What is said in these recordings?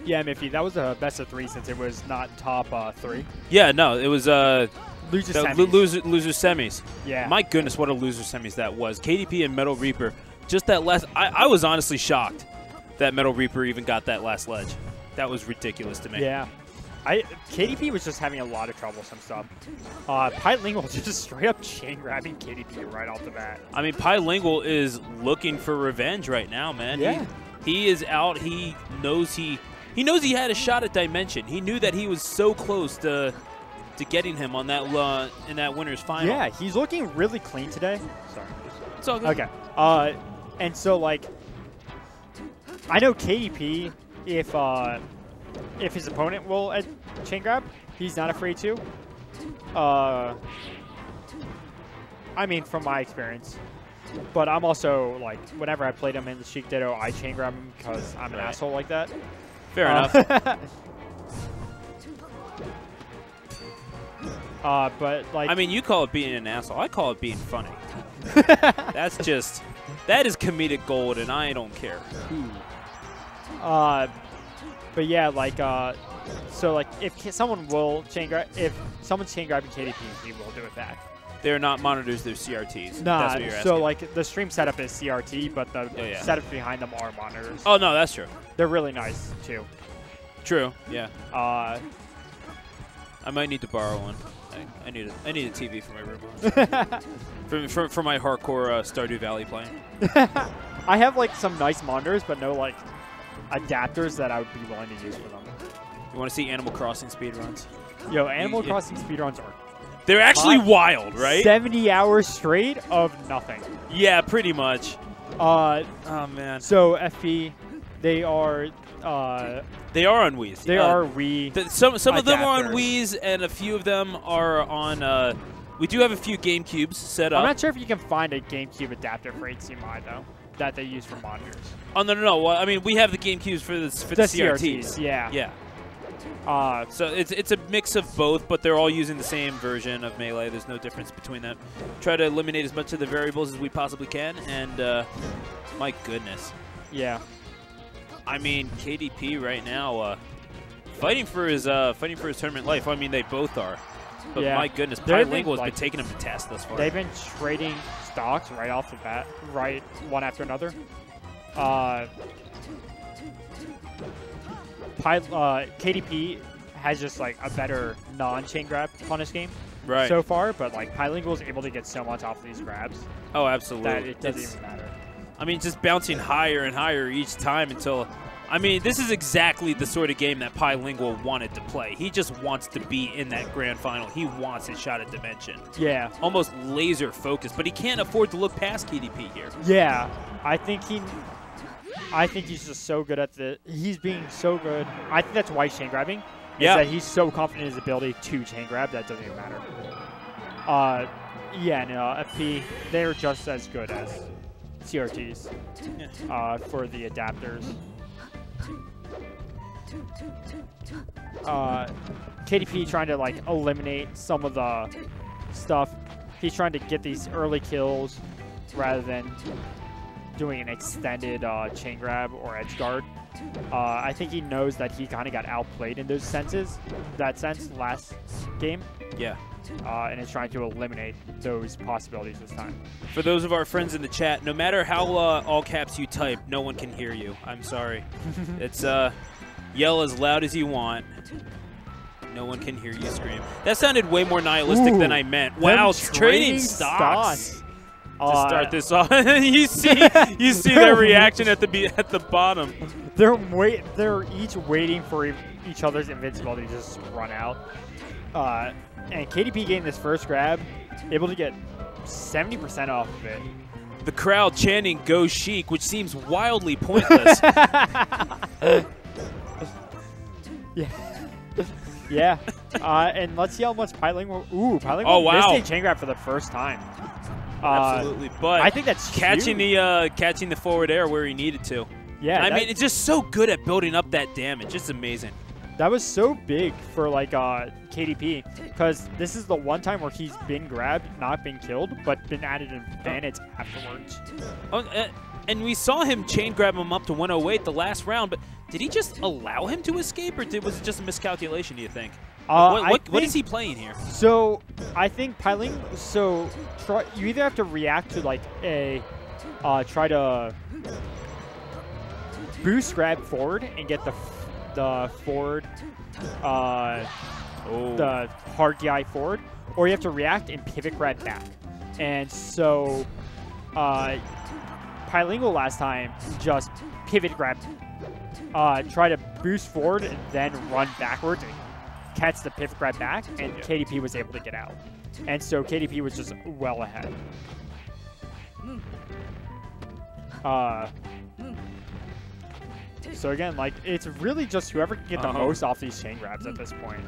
Yeah, Miffy, that was a best of 3 since it was not top 3. Yeah, no, it was loser semis. Loser semis. Yeah. My goodness, what a loser semis that was. KDP and Metal Reaper. Just that last. I was honestly shocked that Metal Reaper even got that last ledge. That was ridiculous to me. Yeah. KDP was just having a lot of troublesome stuff. Pi-Lingual just straight up chain grabbing KDP right off the bat. I mean, Pi-Lingual is looking for revenge right now, man. Yeah. He is out. He knows he had a shot at Dimension. He knew that he was so close to getting him on that in that winner's final. Yeah, he's looking really clean today. Sorry. It's all good. Okay. And so like, I know KDP, if his opponent will chain grab, he's not afraid to. I mean, from my experience. But I'm also, like, whenever I played him in the Sheik Ditto, I chain grab him because I'm an asshole like that. Fair enough. But, like... I mean, you call it being an asshole. I call it being funny. That is comedic gold, and I don't care. But yeah, like, so like, if someone will chain grab, if someone's chain grabbing KDP, he will do it back. They're not monitors; they're CRTs. Nah, that's what you're so asking. like the stream setup is CRT, but the setups behind them are monitors. Oh no, that's true. They're really nice too. True. Yeah. I might need to borrow one. I need a TV for my room. for my hardcore Stardew Valley playing. I have like some nice monitors, but no like adapters that I would be willing to use for them. You want to see Animal Crossing speedruns? Yo, Animal Crossing speedruns are... They're actually wild, right? 70 hours straight of nothing. Yeah, pretty much. Oh, man. So, FP, they are... they are on Wii's. They are Wii. Some of them are on Wii's, and a few of them are on... we do have a few GameCubes set up. I'm not sure if you can find a GameCube adapter for HDMI, though, that they use for monitors. Oh, no. Well, I mean, we have the GameCubes for the CRTs. Yeah. Yeah. So it's a mix of both, but they're all using the same version of Melee. There's no difference between them. Try to eliminate as much of the variables as we possibly can, and my goodness. Yeah. I mean, KDP right now fighting for his tournament life. I mean, they both are. But my goodness, Pi-Lingual has been taking him to task thus far. They've been trading stocks right off the bat, right one after another. KDP has just like a better non-chain grab punish game so far, but like Pi-Lingual is able to get so much off of these grabs. Oh, absolutely. That it doesn't even matter. I mean, just bouncing higher and higher each time until... I mean, this is exactly the sort of game that Pi-Lingual wanted to play. He just wants to be in that grand final. He wants his shot at Dimension. Yeah. Almost laser focused, but he can't afford to look past KDP here. Yeah. I think he's just so good at he's being so good. I think that's why he's chain grabbing. Yeah. That he's so confident in his ability to chain grab that doesn't even matter. Yeah, no, FP, they're just as good as CRTs for the adapters. KDP trying to like eliminate some of the stuff. He's trying to get these early kills rather than doing an extended chain grab or edge guard. I think he knows that he kind of got outplayed in those senses, last game. Yeah. And is trying to eliminate those possibilities this time. For those of our friends in the chat, no matter how all caps you type, no one can hear you. I'm sorry. It's yell as loud as you want. No one can hear you scream. That sounded way more nihilistic than I meant. Wow, trading stocks. To start this off, you see their reaction at the bottom. They're each waiting for each other's invincibility to just run out. And KDP getting this first grab, able to get 70% off of it. The crowd chanting "Go Sheik," which seems wildly pointless. Yeah. And let's see how much Pi-Lingual. Ooh, Pi-Lingual missed a chain grab for the first time. Absolutely, but I think that's catching the forward air where he needed to. Yeah, I mean, it's just so good at building up that damage. It's amazing. That was so big for like KDP KDP, because this is the one time where he's been grabbed, not been killed, but been added an advantage afterwards. Oh, and we saw him chain grab him up to 108 the last round, but did he just allow him to escape, or was it just a miscalculation, do you think? What is he playing here? So I think Pi-Lingual, so you either have to react to like a, try to boost grab forward and get the forward, the hard DI forward, or you have to react and pivot grab back. And so Pi-Lingual last time just pivot grabbed, try to boost forward and then run backwards and catch the pivot grab back, and KDP was able to get out. And so KDP was just well ahead. So again, like, it's really just whoever can get the most off these chain grabs at this point.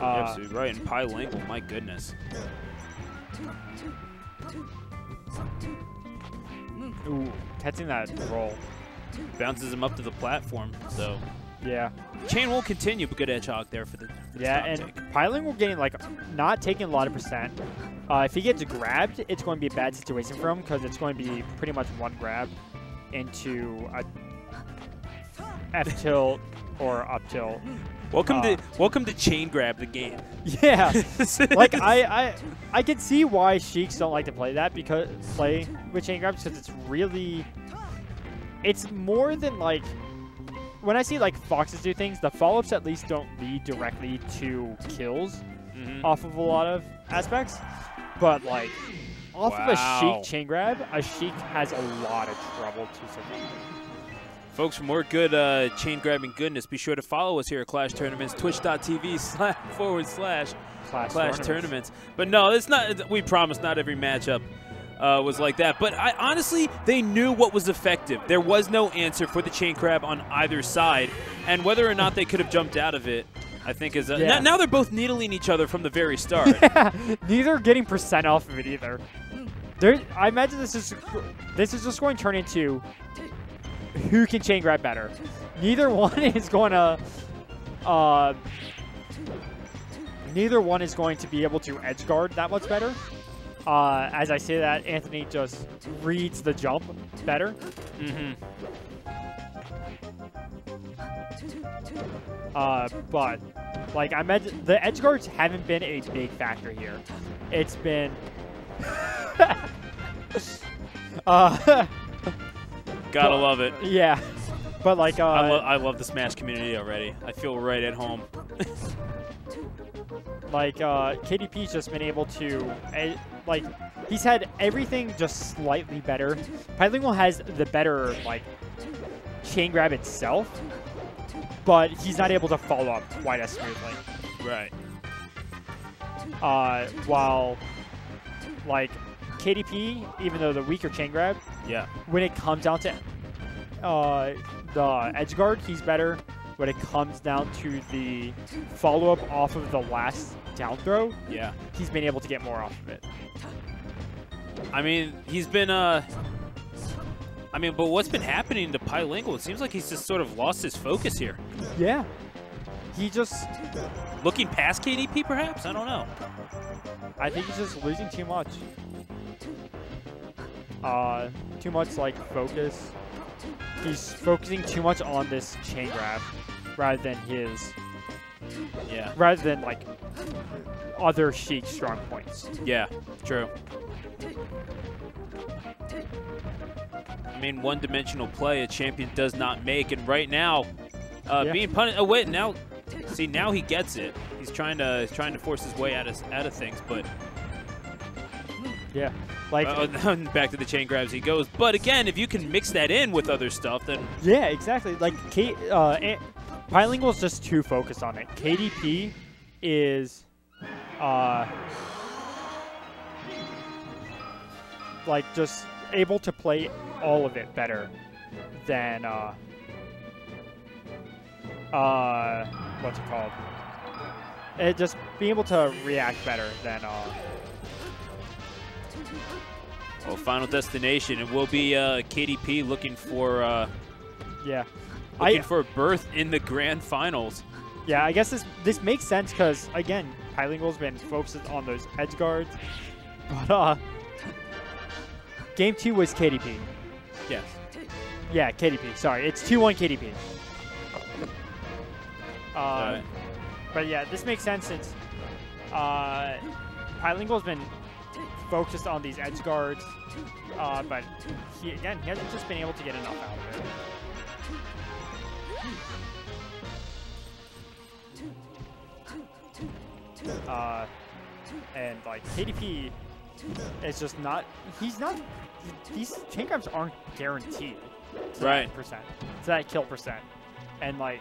Absolutely right, and Pi-Lingual, my goodness. Ooh, catching that roll. Bounces him up to the platform, so. Yeah. Chain will continue, but good edge hog there for the and Pi-Lingual getting, like, not taking a lot of percent. If he gets grabbed, it's going to be a bad situation for him, because it's going to be pretty much one grab into a F tilt or up tilt. Welcome to chain grab the game. Yeah. Like I can see why Sheiks don't like to play that, because play with chain grabs, because it's more than like when I see like Foxes do things, the follow-ups at least don't lead directly to kills off of a lot of aspects. But like off of a Sheik chain grab, a Sheik has a lot of trouble to survive. Folks, for more good chain grabbing goodness, be sure to follow us here at Clash Tournaments, twitch.tv//Clash Tournaments. But no, it's not. We promise not every matchup was like that. But honestly, they knew what was effective. There was no answer for the chain grab on either side, and whether or not they could have jumped out of it, I think is now they're both needling each other from the very start. Yeah, neither getting percent off of it either. I imagine this is just going to turn into who can chain grab better. Neither one is going to be able to edge guard that much better. As I say that, Anthony just reads the jump better. But like I imagine the edge guards haven't been a big factor here. It's been Gotta love it. Yeah. But like I love the Smash community already. I feel right at home. Like KDP's just been able to like he's had everything just slightly better. Pi-Lingual has the better like chain grab itself, but he's not able to follow up quite as smoothly. Right. While like KDP, even though the weaker chain grab, when it comes down to the edge guard, he's better. When it comes down to the follow-up off of the last down throw, he's been able to get more off of it. I mean, he's been but what's been happening to Pi-Lingual? It seems like he's just sort of lost his focus here. Yeah. He just looking past KDP, perhaps? I don't know. I think he's just losing too much. Too much like focus. He's focusing too much on this chain grab rather than his rather than like other Sheik strong points. Yeah, true. I mean, one-dimensional play a champion does not make, and right now being punished. Oh wait, now see, now he gets it. He's trying to force his way out of things, but like back to the chain grabs he goes. But again, if you can mix that in with other stuff, then exactly. Like Pi-Lingual's just too focused on it. KDP is like just able to play all of it better than what's it called? Just being able to react better than Final Destination. It will be KDP looking for looking for a berth in the grand finals. Yeah, I guess this makes sense because, again, Pi-Lingual's been focused on those edge guards. But, game 2 was KDP. Yes. Yeah, KDP. Sorry, it's 2-1 KDP. Right. But yeah, this makes sense since Pi-Lingual's been focused on these edge guards, but he hasn't just been able to get enough out of it. And like KDP is just not. These chain grabs aren't guaranteed. To Right. that percent. To that kill percent, and like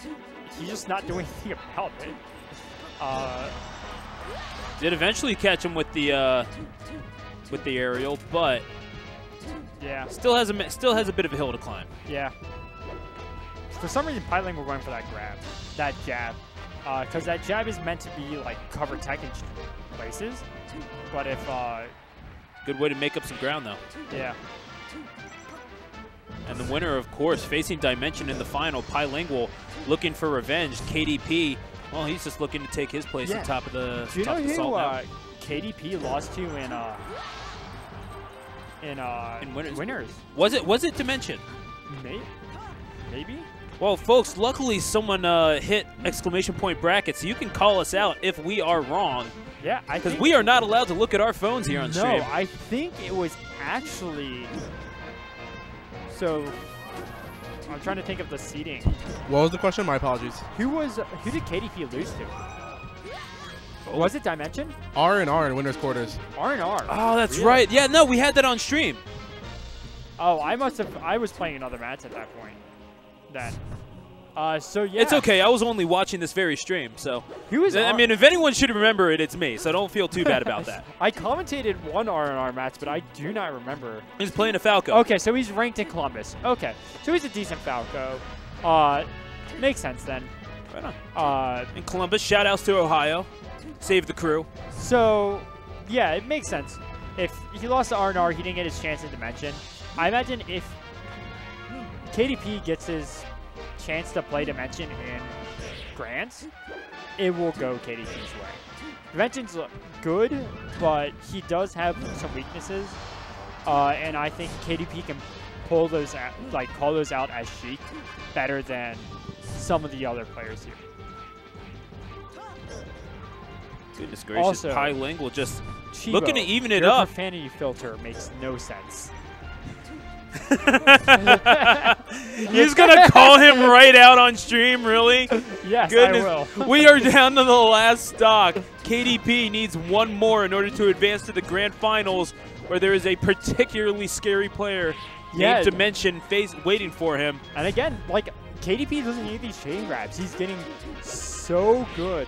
he's just not doing anything about it. Did eventually catch him with the aerial, but Yeah. still has a bit of a hill to climb. Yeah. For some reason, Pi-Lingual going for that grab, that jab, because that jab is meant to be like cover tech in places. But if Good way to make up some ground, though. yeah. And the winner, of course, facing Dimension in the final, Pi-Lingual looking for revenge. KDP, well, he's just looking to take his place Yeah. on top of the Do you know who salt now. KDP lost to in winners? Was it Dimension? Maybe. Well, folks, luckily someone hit exclamation point bracket, so you can call us out if we are wrong. Yeah, Because we are not allowed to look at our phones here on stream. No, I think it was actually. So, I'm trying to think of the seeding. What was the question? My apologies. Who did KDP lose to? Was it Dimension? R in winners quarters. R&R. Oh, that's Really? right. Yeah, no, we had that on stream. Oh, I was playing another match at that point. Then. So yeah. It's okay. I was only watching this very stream, so. Who was I mean, if anyone should remember it, it's me, so don't feel too bad about that. I commentated one R&R match, but I do not remember. He's playing a Falco. Okay, so he's ranked in Columbus. Okay, so he's a decent Falco. Makes sense then. Right on. Uh, In Columbus, shout-outs to Ohio. Save the crew. So, yeah, it makes sense. If he lost to R&R, he didn't get his chance in Dimension. I imagine if KDP gets his chance to play Dimension in Grants, it will go KDP's way. Dimension's good, but he does have some weaknesses, and I think KDP can pull those out, call those out as Sheik better than some of the other players here. Goodness gracious, Also, Pi-Lingual just Chivo, looking to even it your up. profanity filter makes no sense. He's gonna call him right out on stream, really? Yes, Goodness. I will. We are down to the last stock. KDP needs one more in order to advance to the grand finals, where there is a particularly scary player named Dimension waiting for him. And again, KDP doesn't need these chain grabs. He's getting so good.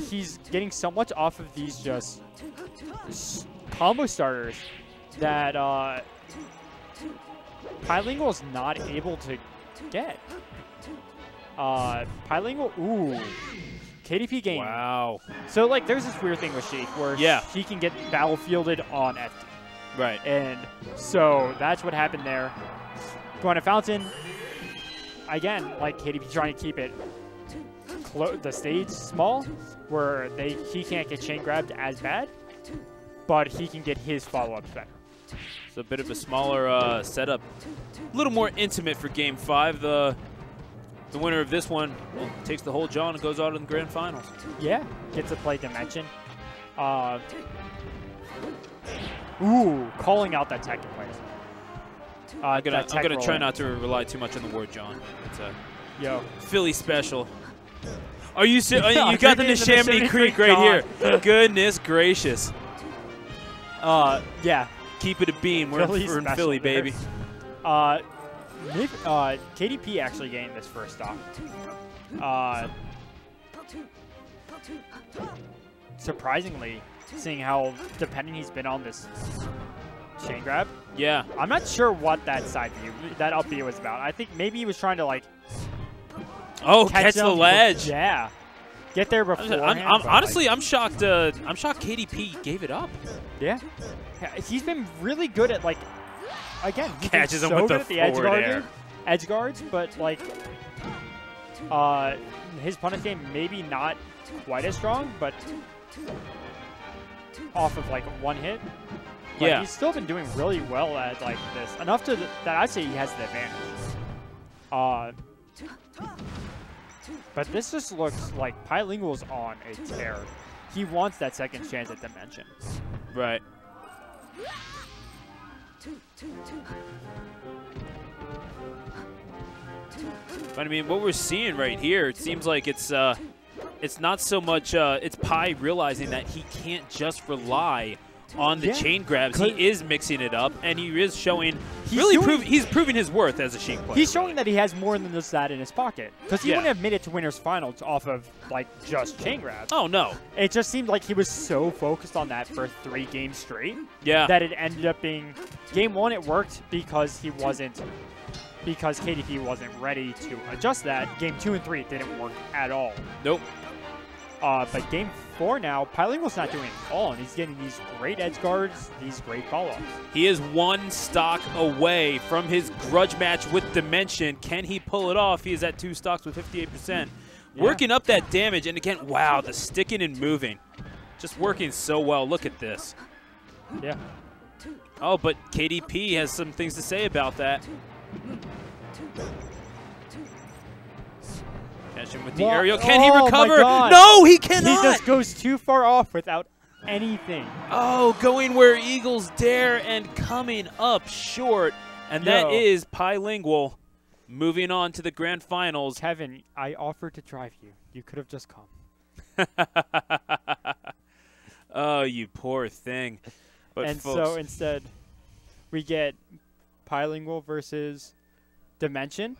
He's getting so much off of these just combo starters that Pi-Lingual is not able to get. Pi-Lingual, ooh. KDP game. Wow. So, there's this weird thing with Sheik where he can get battlefielded on FD. Right. And so that's what happened there. Going to Fountain. Again, KDP trying to keep it the stage small, where he can't get chain grabbed as bad, but he can get his follow-ups better. It's a bit of a smaller setup, a little more intimate for Game 5. The winner of this one takes the whole John and goes out in the grand finals. Yeah, gets to play Dimension. Ooh, calling out that tech in place. I'm gonna try not to rely too much on the word John. It's a Philly special. Are you you got the Neshaminy Creek right here? Goodness gracious. Yeah. Keep it a bean. We're in Philly, baby. KDP actually gained this first stock. Surprisingly, seeing how dependent he's been on this chain grab. Yeah. I'm not sure what that side view, that up B was about. I think maybe he was trying to catch the ledge. Yeah. Get there beforehand. Honestly, I'm shocked. I'm shocked KDP gave it up. Yeah. He's been really good at catches him with the edge forward air. edge guards, but His punish game maybe not quite as strong, but off of like one hit. But Yeah. he's still been doing really well at like this. Enough to that I'd say he has the advantage. But this just looks like Pi-Lingual's on a tear. He wants that second chance at Dimension. Right. But I mean, what we're seeing right here, it seems like it's not so much it's Pi realizing that he can't just rely on the Yeah, chain grabs. He is mixing it up, and he is showing He's he's proving his worth as a Sheik player. He's showing that he has more than just that in his pocket. Because he Yeah. wouldn't have made it to winners finals off of like just chain grabs. Oh no. It just seemed like he was so focused on that for 3 games straight Yeah. that it ended up being game 1 it worked because KDP wasn't ready to adjust that. Game 2 and 3 it didn't work at all. Nope. But game 4 now, Pi-Lingual's not doing it at all, and he's getting these great edge guards, these great follow-ups. He is 1 stock away from his grudge match with Dimension. Can he pull it off? He is at 2 stocks with 58%. Yeah. Working up that damage, and again, wow, the sticking and moving. Just working so well. Look at this. Yeah. Oh, but KDP has some things to say about that. Catch him with the aerial. Can he Oh, my recover? God. No, he cannot. He just goes too far off without anything. Oh, going where Eagles dare and coming up short. And that is Pi-Lingual moving on to the grand finals. Kevin, I offered to drive you. You could have just come. Oh, you poor thing. But And folks, so instead, we get Pi-Lingual versus Dimension.